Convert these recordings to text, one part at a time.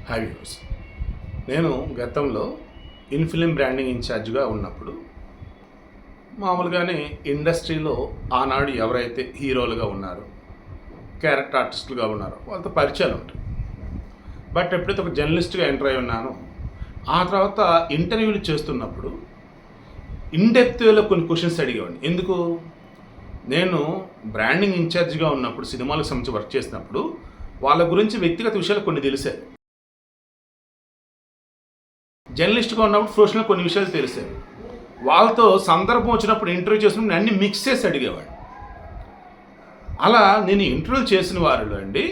High views. నేను గతంలో ఇన్ఫిలిం branding ఇన్ఛార్జ్గా ఉన్నప్పుడు మామూలుగానే ఇండస్ట్రీలో ఆనాడు ఎవరైతే హీరోలుగా ఉన్నారో, క్యారెక్టర్ ఆర్టిస్టులుగా ఉన్నారో వాళ్ళతో పరిచయాలు ఉంటాయి. బట్ ఎప్పుడైతే ఒక జర్నలిస్ట్గా ఎంటర్ అయి ఉన్నానో, ఆ తర్వాత ఇంటర్వ్యూలు చేస్తున్నప్పుడు ఇన్డెప్త్లో కొన్ని క్వశ్చన్స్ అడిగేవాడిని. ఎందుకు? నేను బ్రాండింగ్ ఇన్ఛార్జ్గా ఉన్నప్పుడు, సినిమాలకు సంబంధించి వర్క్ చేసినప్పుడు వాళ్ళ గురించి వ్యక్తిగత విషయాలు కొన్ని తెలిసాయి. జర్నలిస్ట్గా ఉన్నప్పుడు ప్రొఫెషనల్ కొన్ని విషయాలు తెలిసాయి. వాళ్ళతో సందర్భం వచ్చినప్పుడు ఇంటర్వ్యూ చేసినప్పుడు అన్ని మిక్స్ చేసి అడిగేవాడు. అలా నేను ఇంటర్వ్యూ చేసిన వారిలో అండి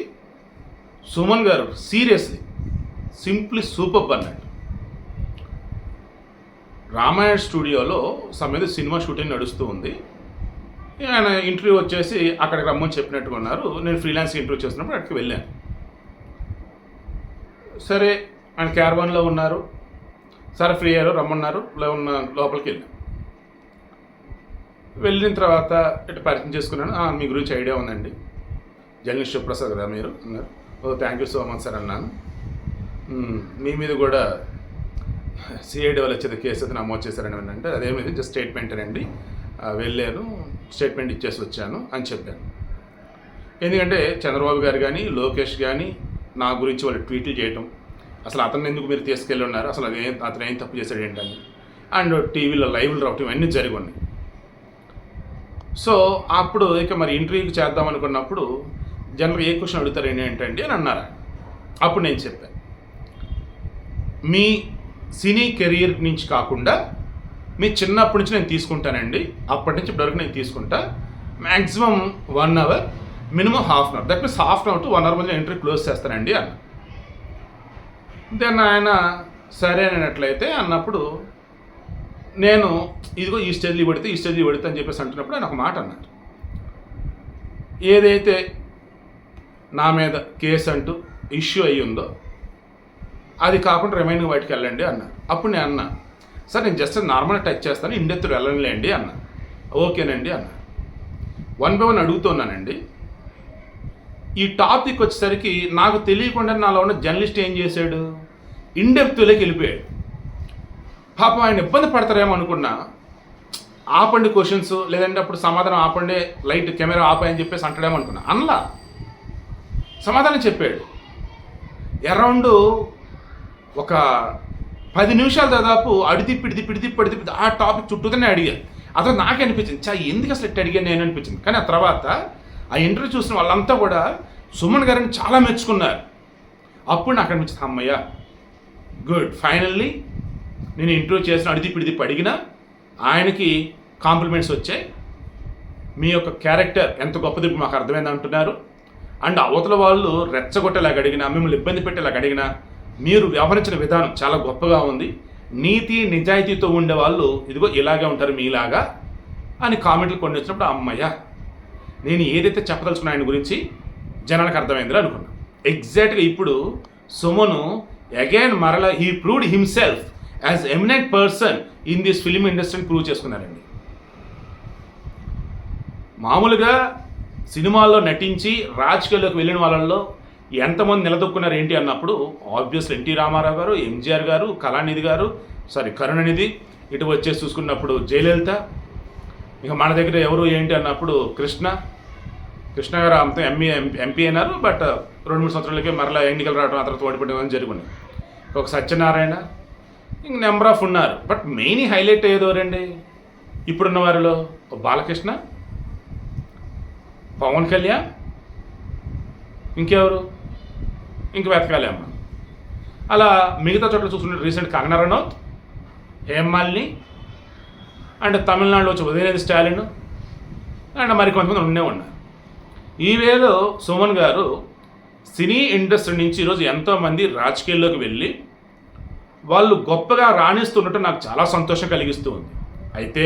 సుమన్ గారు సీరియస్లీ సింప్లీ సూపర్ అన్నాడు. రామాయణ స్టూడియోలో సమేత సినిమా షూటింగ్ నడుస్తూ ఉంది. ఆయన ఇంటర్వ్యూ వచ్చేసి అక్కడికి రమ్మని చెప్పినట్టుగా ఉన్నారు. నేను ఫ్రీలాన్స్ ఇంటర్వ్యూ చేసినప్పుడు అక్కడికి వెళ్ళాను. సరే, ఆయన క్యారవాన్లో ఉన్నారు. సరే ఫ్రీ అయ్యారు, రమ్మన్నారు. లోపలికి వెళ్ళిన తర్వాత ఇటు పరిచయం చేసుకున్నాను. మీ గురించి ఐడియా ఉందండి, జర్నలిస్ట్ శివప్రసాద్ కదా మీరు అన్నారు. Oh thank you so much sir అన్నాను. మీ మీద కూడా సిఐడి వాళ్ళు వచ్చేది కేసు అయితే నమోదు చేశారని అంటే అదేమైంది, జస్ట్ స్టేట్మెంట్ అండి, వెళ్ళాను, స్టేట్మెంట్ ఇచ్చేసి వచ్చాను అని చెప్పాను. ఎందుకంటే చంద్రబాబు గారు కానీ లోకేష్ కానీ నా గురించి వాళ్ళు ట్వీట్లు చేయటం, అసలు అతను ఎందుకు మీరు తీసుకెళ్ళి ఉన్నారు, అసలు అతను ఏం తప్పు చేశాడు ఏంటని, అండ్ టీవీలో లైవ్లు రావటం ఇవన్నీ జరిగి ఉన్నాయి. సో అప్పుడు ఇక మరి ఇంటర్వ్యూకి చేద్దాం అనుకున్నప్పుడు జనరల్గా ఏ క్వశ్చన్ అడుగుతారు ఏంటంటే అని అన్నారు. అప్పుడు నేను చెప్పాను, మీ సినీ కెరీర్ నుంచి కాకుండా మీ చిన్నప్పటి నుంచి నేను తీసుకుంటానండి, అప్పటి నుంచి ఇప్పటివరకు నేను తీసుకుంటా, maximum 1 hour, minimum ½ hour, that means ½ hour to 1 hour మధ్య ఇంటర్వ్యూ క్లోజ్ చేస్తానండి అన్న. దెన్ ఆయన సరే అన్నట్లయితే అన్నప్పుడు నేను ఇదిగో ఈ స్టేజ్లో పెడితే ఈ స్టేజ్లో పెడితే అని చెప్పేసి అంటున్నప్పుడు ఆయన ఒక మాట అన్నారు. ఏదైతే నా మీద కేసు అంటూ ఇష్యూ అయ్యి ఉందో అది కాకుండా రిమైనింగ్ వాటికి వెళ్ళండి అన్నారు. అప్పుడు నేను అన్నా, సార్ నేను జస్ట్ నార్మల్గా టచ్ చేస్తాను, ఇండెత్తులు వెళ్ళండి అన్నా. ఓకేనండి అన్నా. 1 by 1 అడుగుతున్నానండి. ఈ టాపిక్ వచ్చేసరికి నాకు తెలియకుండా నాలో ఉన్న జర్నలిస్ట్ ఏం చేశాడు, ఇన్డెప్త్లోకి వెళ్ళిపోయాడు. పాపం ఆయన ఇబ్బంది పడతారేమో అనుకున్నా, ఆపండి క్వశ్చన్స్, లేదంటే అప్పుడు సమాధానం ఆపండి, లైట్ కెమెరా ఆపాయని చెప్పేసి అంటాడేమో అనుకున్నా. అనలా, సమాధానం చెప్పాడు. అరౌండ్ ఒక 10 నిమిషాలు దాదాపు అడితిప్పి ఆ టాపిక్ చుట్టూతోనే అడిగాను. అతను నాకే అనిపించింది, ఎందుకు అసలు ఎట్టి అడిగాను నేను అనిపించింది. కానీ ఆ తర్వాత ఆ ఇంటర్వ్యూ చూసిన వాళ్ళంతా కూడా సుమన్ గారిని చాలా మెచ్చుకున్నారు. అప్పుడు నాకు అనిపించింది, అమ్మయ్య గుడ్, ఫైనల్లీ నేను ఇంటర్వ్యూ చేసిన అడిదిప్పి అడిగినా ఆయనకి కాంప్లిమెంట్స్ వచ్చాయి. మీ యొక్క క్యారెక్టర్ ఎంత గొప్పది మాకు అర్థమైంది అంటున్నారు. అండ్ అవతల వాళ్ళు రెచ్చగొట్టేలాగా అడిగినా, మిమ్మల్ని ఇబ్బంది పెట్టేలాగా అడిగినా మీరు వ్యవహరించిన విధానం చాలా గొప్పగా ఉంది. నీతి నిజాయితీతో ఉండే వాళ్ళు ఇదిగో ఇలాగే ఉంటారు మీలాగా అని కామెంట్లు కొన్ని వచ్చినప్పుడు అమ్మయ్య, నేను ఏదైతే చెప్పదలుచుకున్నా ఆయన గురించి జనానికి అర్థమైందిరా అనుకున్నా. ఎగ్జాక్ట్గా ఇప్పుడు సుమను అగైన్ మరలా he proved himself as eminent person in this film ఇండస్ట్రీని ప్రూవ్ చేసుకున్నారండి. మామూలుగా సినిమాల్లో నటించి రాజకీయాల్లోకి వెళ్ళిన వాళ్ళల్లో ఎంతమంది నిలదొక్కున్నారు ఏంటి అన్నప్పుడు ఆబ్వియస్లీ ఎన్టీ రామారావు గారు, ఎంజీఆర్ గారు, కళానిధి గారు, కరుణానిధి, ఇటు వచ్చేసి చూసుకున్నప్పుడు జయలలిత, ఇక మన దగ్గర ఎవరు ఏంటి అన్నప్పుడు కృష్ణ గారు అంతా ఎంపీ అయినారు. బట్ 2-3 సంవత్సరాలకే మరలా ఎన్నికలు రావడం, ఆ తర్వాత ఓడిపోవడం జరిగింది. ఒక సత్యనారాయణ, ఇంక నెంబర్ ఆఫ్ ఉన్నారు. బట్ మెయిన్ హైలైట్ అయ్యేదోరండి ఇప్పుడున్న వారిలో బాలకృష్ణ, పవన్ కళ్యాణ్, ఇంకెవరు, ఇంక వెతకాలి అమ్మ. అలా మిగతా చోట్ల చూసుకుంటే రీసెంట్ కంగనా రనౌత్, హేమాలిని, అండ్ తమిళనాడులో వచ్చి ఉదయనిధి స్టాలిన్, అండ్ మరికొంతమంది ఉన్నారు. ఈ వేలో సుమన్ గారు సినీ ఇండస్ట్రీ నుంచి ఈరోజు ఎంతోమంది రాజకీయాల్లోకి వెళ్ళి వాళ్ళు గొప్పగా రాణిస్తుండటం నాకు చాలా సంతోషం కలిగిస్తూ ఉంది. అయితే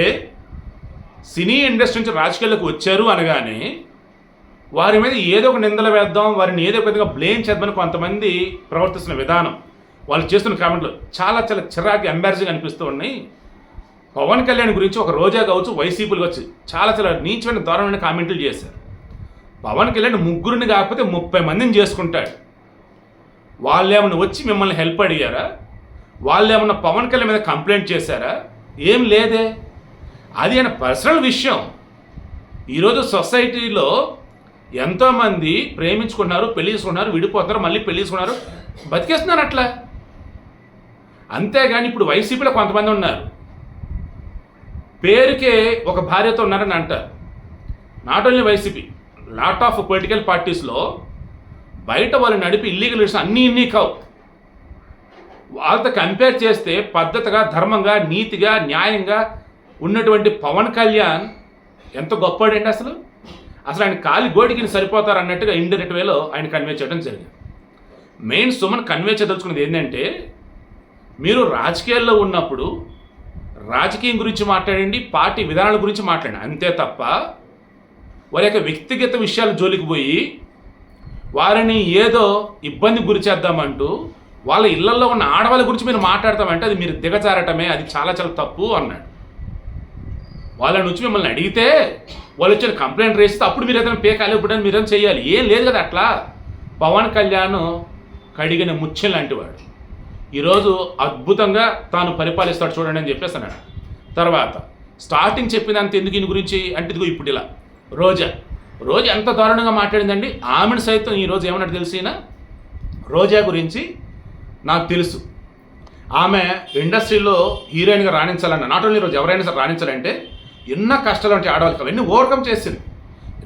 సినీ ఇండస్ట్రీ నుంచి రాజకీయాల్లోకి వచ్చారు అనగానే వారి మీద ఏదో ఒక నిందలు వేద్దాం, వారిని ఏదో ఒక విధంగా బ్లేమ్ చేద్దామని కొంతమంది ప్రవర్తిస్తున్న విధానం, వాళ్ళు చేస్తున్న కామెంట్లు చాలా చాలా చిరాకు, ఎంబారసింగ్ అనిపిస్తూ ఉన్నాయి. పవన్ కళ్యాణ్ గురించి ఒక రోజా కావచ్చు, వైసీపీలు వచ్చి చాలా చాలా నీచమైన దారుణమైన కామెంట్లు చేశారు. పవన్ కళ్యాణ్ ముగ్గురిని కాకపోతే 30 మందిని చేసుకుంటాడు. వాళ్ళేమన్నా వచ్చి మిమ్మల్ని హెల్ప్ అడిగారా? వాళ్ళేమన్నా పవన్ కళ్యాణ్ మీద కంప్లైంట్ చేశారా? ఏం లేదే. అది ఆయన పర్సనల్ విషయం. ఈరోజు సొసైటీలో ఎంతోమంది ప్రేమించుకున్నారు, పెళ్లి చేసుకున్నారు, విడిపోతున్నారు, మళ్ళీ పెళ్లి చేసుకున్నారు, బతికేస్తున్నారు అట్లా. అంతేగాని ఇప్పుడు వైసీపీలో కొంతమంది ఉన్నారు, పేరుకే ఒక భార్యతో ఉన్నారని అంటారు. Not only YCP, lot of political పార్టీస్లో బయట వాళ్ళు నడిపి ఇల్లీగల్ విషయం అన్నీ కావు. వాళ్ళతో కంపేర్ చేస్తే పద్ధతిగా, ధర్మంగా, నీతిగా, న్యాయంగా ఉన్నటువంటి పవన్ కళ్యాణ్ ఎంత గొప్పవాడండి. అసలు ఆయన కాలి గోడికి సరిపోతారు అన్నట్టుగా ఇండైరెక్ట్ వేలో ఆయన కన్వే చేయడం జరిగింది. మెయిన్ సుమన్ కన్వే చేయదలుచుకున్నది ఏంటంటే, మీరు రాజకీయాల్లో ఉన్నప్పుడు రాజకీయం గురించి మాట్లాడండి, పార్టీ విధానాల గురించి మాట్లాడండి, అంతే తప్ప వారి యొక్క వ్యక్తిగత విషయాల జోలికి పోయి వారిని ఏదో ఇబ్బంది గురి చేద్దామంటూ వాళ్ళ ఇళ్లలో ఉన్న ఆడవాళ్ళ గురించి మీరు మాట్లాడతామంటే అది మీరు దిగజారటమే, అది చాలా చాలా తప్పు అన్నాడు. వాళ్ళని వచ్చి మిమ్మల్ని అడిగితే వాళ్ళు వచ్చిన కంప్లైంట్ రేస్తే అప్పుడు మీరు ఏదైనా పేకాలి ఇప్పుడని మీరు ఏదైనా చేయాలి. ఏం లేదు కదా అట్లా. పవన్ కళ్యాణ్ కడిగిన ముత్యం లాంటి వాడు. ఈరోజు అద్భుతంగా తాను పరిపాలిస్తాడు చూడండి అని చెప్పేసి అన్నాడు. తర్వాత స్టార్టింగ్ చెప్పినంత ఎందుకు ఈయన గురించి అంటే ఇదిగో ఇప్పుడు ఇలా రోజా ఎంత దారుణంగా మాట్లాడిందండి. ఆమెను సైతం ఈరోజు ఏమన్నట్టు తెలిసిన రోజా గురించి నాకు తెలుసు. ఆమె ఇండస్ట్రీలో హీరోయిన్గా రాణించాలన్న, నాట్ ఓన్లీ రోజు ఎవరైనా సరే రాణించాలంటే ఎన్నో కష్టాలు అంటే ఆడవాళ్ళకి అవన్నీ ఓవర్కమ్ చేసింది,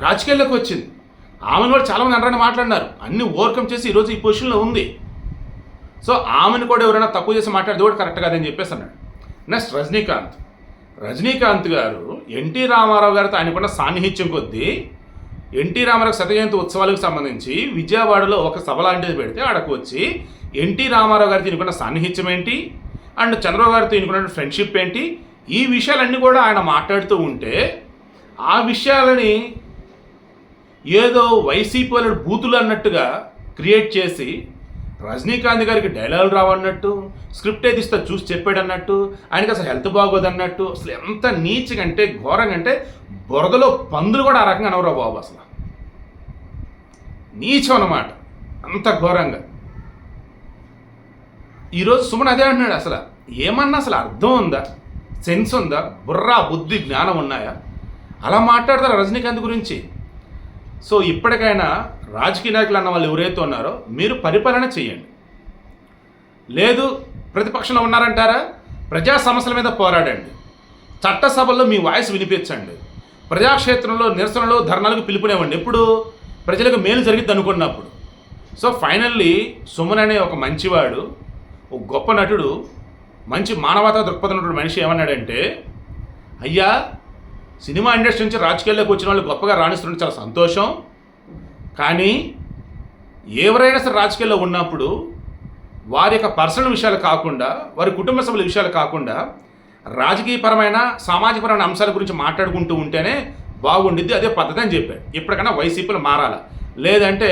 రాజకీయాల్లోకి వచ్చింది. ఆమెను కూడా చాలామంది అందరూ మాట్లాడినారు, అన్నీ ఓవర్కమ్ చేసి ఈరోజు ఈ పొజిషన్లో ఉంది. సో ఆమెను కూడా ఎవరైనా తక్కువ చేసి మాట్లాడితే కూడా కరెక్ట్ కాదని చెప్పేసి అన్నాడు. నెక్స్ట్ రజనీకాంత్ గారు ఎన్టీ రామారావు గారితో ఆయనకున్న సాన్నిహిత్యం కొద్దీ ఎన్టీ రామారావు శత జయంతి ఉత్సవాలకు సంబంధించి విజయవాడలో ఒక సభ లాంటిది పెడితే ఆడకు వచ్చి ఎన్టీ రామారావు గారితో ఈయనకున్న సాన్నిహిత్యం ఏంటి అండ్ చంద్రబాబు గారితో ఈయనకున్న ఫ్రెండ్షిప్ ఏంటి, ఈ విషయాలన్నీ కూడా ఆయన మాట్లాడుతూ ఉంటే ఆ విషయాలని ఏదో వైసీపీ వాళ్ళు బూతులు అన్నట్టుగా క్రియేట్ చేసి రజనీకాంత్ గారికి డైలాగులు రావన్నట్టు, స్క్రిప్ట్ ఏది ఇస్తా చూసి చెప్పాడు అన్నట్టు, ఆయనకి అసలు హెల్త్ బాగోదన్నట్టు, అసలు ఎంత నీచగా అంటే ఘోరంగా అంటే బురదలో పందులు కూడా ఆ రకంగా అనవరా బాబు. అసలు నీచం అన్నమాట, అంత ఘోరంగా. ఈరోజు సుమన్ అదే అంటున్నాడు. అసలు ఏమన్నా అసలు అర్థం ఉందా, సెన్స్ ఉందా, బుర్రా బుద్ధి జ్ఞానం ఉన్నాయా? అలా మాట్లాడతారు రజనీకాంత్ గురించి. సో ఇప్పటికైనా రాజకీయ నాయకులు అన్న వాళ్ళు ఎవరైతే ఉన్నారో మీరు పరిపాలన చేయండి. లేదు ప్రతిపక్షంలో ఉన్నారంటారా, ప్రజా సమస్యల మీద పోరాడండి, చట్టసభల్లో మీ వాయిస్ వినిపించండి, ప్రజాక్షేత్రంలో నిరసనలు ధర్నాలకు పిలుపునివ్వండి ఎప్పుడు ప్రజలకు మేలు జరిగిద్ది అనుకున్నప్పుడు. సో ఫైనల్లీ సుమన్ అనే ఒక మంచివాడు, ఒక గొప్ప నటుడు, మంచి మానవతా దృక్పథం ఉన్నటువంటి మనిషి ఏమన్నాడంటే, అయ్యా సినిమా ఇండస్ట్రీ నుంచి రాజకీయాల్లోకి వచ్చిన వాళ్ళు గొప్పగా రాణిస్తుంటే చాలా సంతోషం, కానీ ఎవరైనా సరే రాజకీయాల్లో ఉన్నప్పుడు వారి యొక్క పర్సనల్ విషయాలు కాకుండా, వారి కుటుంబ సభ్యుల విషయాలు కాకుండా రాజకీయపరమైన సామాజికపరమైన అంశాల గురించి మాట్లాడుకుంటూ ఉంటేనే బాగుండిద్ది, అదే పద్ధతి అని చెప్పాడు. ఇప్పటికైనా వైసీపీలు మారాలి, లేదంటే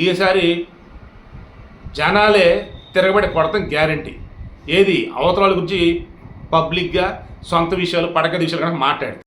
ఈసారి జనాలే తిరగబడి కొడతాం గ్యారంటీ. ఏది అవతరాల గురించి పబ్లిక్గా సొంత విషయాలు పడక విషయాలు కనుక మాట్లాడు.